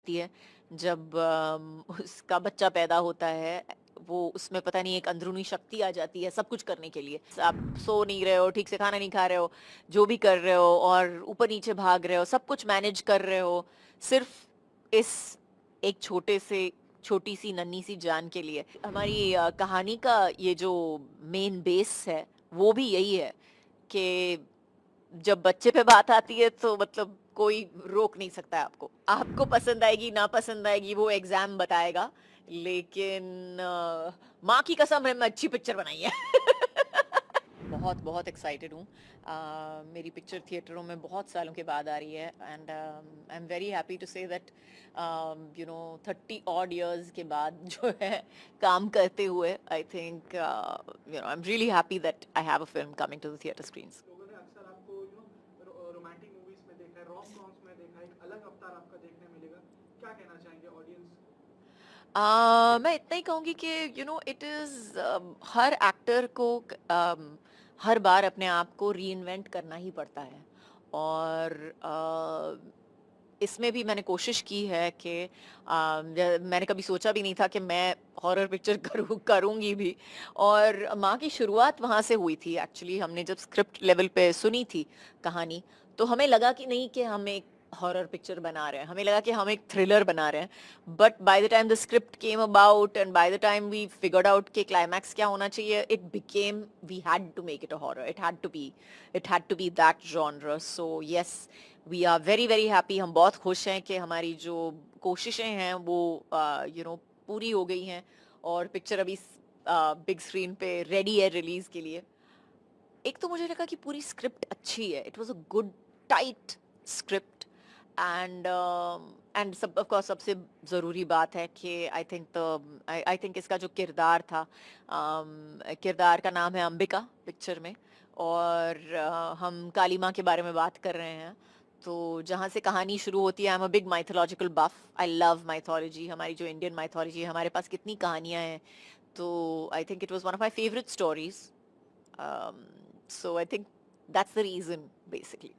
होती है जब उसका बच्चा पैदा होता है। वो उसमें पता नहीं एक अंदरूनी शक्ति आ जाती है सब कुछ करने के लिए। आप सो नहीं रहे हो, ठीक से खाना नहीं खा रहे हो, जो भी कर रहे हो और ऊपर नीचे भाग रहे हो, सब कुछ मैनेज कर रहे हो, सिर्फ इस एक छोटी सी नन्ही सी जान के लिए। हमारी कहानी का ये जो मेन बेस है वो भी यही है कि जब बच्चे पे बात आती है तो मतलब कोई रोक नहीं सकता है आपको। आपको पसंद आएगी ना पसंद आएगी वो एग्जाम बताएगा, लेकिन माँ की कसम है मैं अच्छी पिक्चर बनाई है। बहुत बहुत एक्साइटेड हूँ। मेरी पिक्चर थिएटरों में बहुत सालों के बाद आ रही है and I am very happy to say that 30 odd years के बाद जो है काम करते हुए I think I am really happy that I have a film coming to the theatre screens. लोगों ने अक्सर आपको रोमांटिक मूवीज में देखा है, रोम कॉम्स में देखा है, एक अलग अवतार आपका देखने मिलेगा। क्या कहना चाहेंगे ऑडियंस? मैं इतना ही कहूँगी कि इट इज़ हर एक्टर को हर बार अपने आप को रीइन्वेंट करना ही पड़ता है। और इसमें भी मैंने कोशिश की है कि मैंने कभी सोचा भी नहीं था कि मैं हॉरर पिक्चर करूँगी भी। और माँ की शुरुआत वहाँ से हुई थी एक्चुअली। हमने जब स्क्रिप्ट लेवल पे सुनी थी कहानी, तो हमें लगा कि नहीं कि हम एक हॉरर पिक्चर बना रहे हैं, हमें लगा कि हम एक थ्रिलर बना रहे हैं। But by the time the script came about and by the time we figured out कि क्लाइमैक्स क्या होना चाहिए, it became we had to make it a horror. It had to be that genre. So yes, we are very very happy. हम बहुत खुश हैं कि हमारी जो कोशिशें हैं वो पूरी हो गई हैं और पिक्चर अभी बिग स्क्रीन पे रेडी है रिलीज के लिए। एक तो मुझे लगा कि पूरी स्क्रिप्ट अच्छी है, it was a good tight script. And सब ऑफ कोर्स सबसे ज़रूरी बात है कि आई थिंक इसका जो किरदार था, किरदार का नाम है अंबिका पिक्चर में। और हम काली माँ के बारे में बात कर रहे हैं। तो जहाँ से कहानी शुरू होती है, I am a big mythological buff, I love mythology. हमारी जो इंडियन माइथोलॉजी है, हमारे पास कितनी कहानियाँ हैं। तो I think it was one of my favourite stories. So I think that's the reason basically.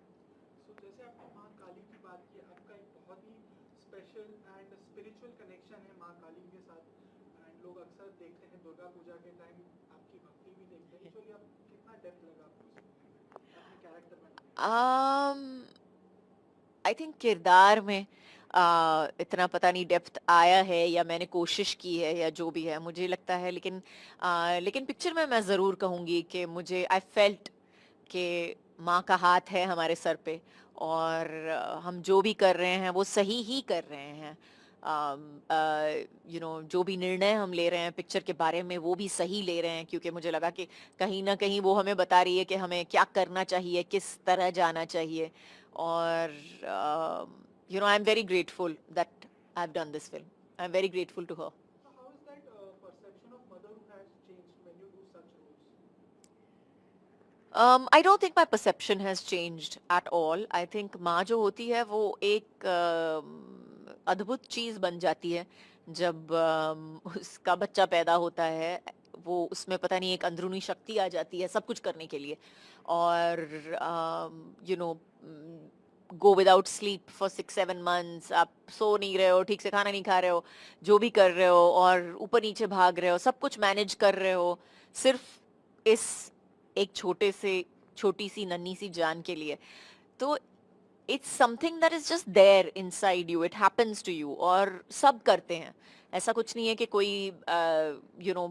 सो जैसे आपने माँ काली की बात की, आपका एक बहुत ही स्पेशल एंड स्पिरिचुअल कनेक्शन है माँ काली के साथ। एंड लोग अक्सर देखते हैं दुर्गा पूजा के टाइम आपकी भक्ति भी देखते हैं। एक्चुअली आप कितना डेप्थ लगा आपको इस मूवी में अपने कैरेक्टर बनाने में? Um, आई थिंक किरदार में इतना पता नहीं डेप्थ आया है या मैंने कोशिश की है या जो भी है मुझे लगता है, लेकिन पिक्चर में मैं ज़रूर कहूँगी कि मुझे आई फेल्ट कि माँ का हाथ है हमारे सर पे। और हम जो भी कर रहे हैं वो सही ही कर रहे हैं। जो भी निर्णय हम ले रहे हैं पिक्चर के बारे में वो भी सही ले रहे हैं, क्योंकि मुझे लगा कि कहीं ना कहीं वो हमें बता रही है कि हमें क्या करना चाहिए, किस तरह जाना चाहिए। और I am very grateful that I have done this film. I am very grateful to her. So how is that perception of motherhood has changed when you do such roles? I don't think my perception has changed at all. I think माँ जो होती है वो एक अद्भुत चीज बन जाती है जब उसका बच्चा पैदा होता है। वो उसमें पता नहीं एक अंदरूनी शक्ति आ जाती है सब कुछ करने के लिए। और you know go without sleep for 6-7 months, आप सो नहीं रहे हो, ठीक से खाना नहीं खा रहे हो, जो भी कर रहे हो और ऊपर नीचे भाग रहे हो, सब कुछ मैनेज कर रहे हो, सिर्फ इस एक छोटी सी नन्ही सी जान के लिए। तो it's something that is just there inside you, it happens to you. और सब करते हैं, ऐसा कुछ नहीं है कि कोई you know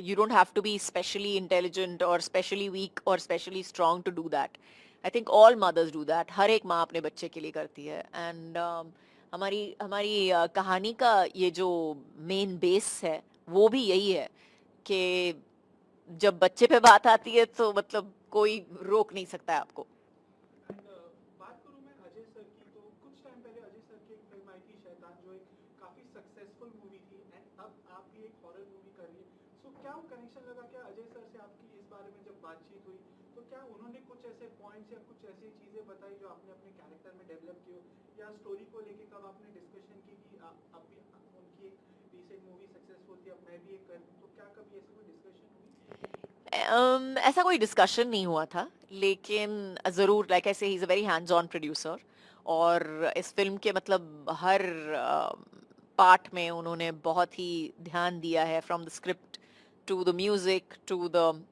you don't have to be specially intelligent or specially weak or specially strong to do that. I think all mothers do that. हर एक माँ अपने बच्चे के लिए करती है। एंड हमारी हमारी कहानी का ये जो मेन बेस है वो भी यही है कि जब बच्चे पे बात आती है तो मतलब कोई रोक नहीं सकता है आपको। एंड बात करूँ मैं अजय सर की, तो कुछ टाइम पहले अजय सर की एक फिल्म आई थी शैतान, जो एक काफ़ी सक्सेसफुल मूवी थी। एंड अब आप भी एक हॉरर मूवी कर रही है। सो क्या वो कनेक्शन लगा? क्या अजय सर से आपकी इस बारे में जब बातचीत हुई तो क्या उन्होंने कुछ ऐसे पॉइंट्स या कुछ ऐसी चीज़ें बताई जो आपने अपने कैरेक्टर में डेवलप की हो, या स्टोरी को लेके कब आपने डिस्कशन की कि अब भी उनकी एक रिसेंट मूवी सक्सेसफुल थी, अब मैं भी एक करूँ? तो क्या कभी ऐसी कोई डिस्कशन हुई? ऐसा कोई डिस्कशन नहीं हुआ था, लेकिन ज़रूर लाइक ऐसे he is a very hands on producer. और इस फिल्म के मतलब हर पार्ट में उन्होंने बहुत ही ध्यान दिया है, from the script to the music to the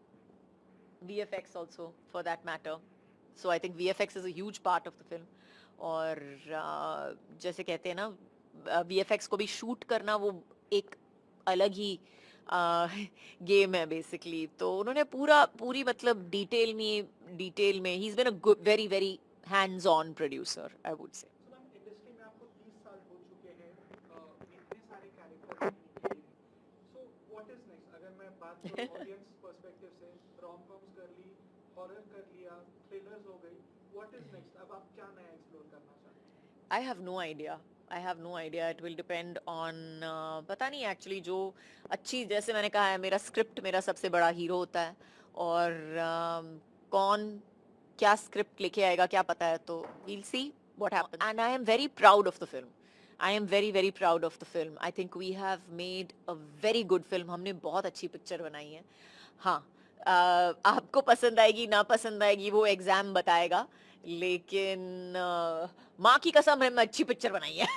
VFX also for that matter. So I think VFX is a huge part of the film. और जैसे कहते हैं ना, VFX को भी शूट करना वो एक अलग ही गेम है बेसिकली। तो उन्होंने पूरी मतलब डिटेल में ही is been a very very hands on producer, I would say. So ma'am industry में आपको 30 साल हो चुके हैं, इतने सारे कैरेक्टर आपने किए हैं, सो व्हाट इज नेक्स्ट? अगर मैं बात करूं ऑडियंस पर्सपेक्टिव से, रोम कॉम्स कर ली, हॉरर कर लिया, थ्रिलर्स हो गई, व्हाट इज नेक्स्ट? अब आप क्या नया एक्सप्लोर करना चाहते हैं? I have no idea, I have no idea, it will depend on, पता नहीं एक्चुअली। जो अच्छी, जैसे मैंने कहा है, मेरा स्क्रिप्ट मेरा सबसे बड़ा हीरो होता है, और कौन क्या स्क्रिप्ट लेके आएगा क्या पता है, तो we'll see what happens. And I am very proud of the film, I am very very proud of the film. I think we have made a very good film, हमने बहुत अच्छी पिक्चर बनाई है। हाँ, आपको पसंद आएगी ना पसंद आएगी वो एग्जाम बताएगा, लेकिन माँ की कसम है, मैं अच्छी पिक्चर बनाई है।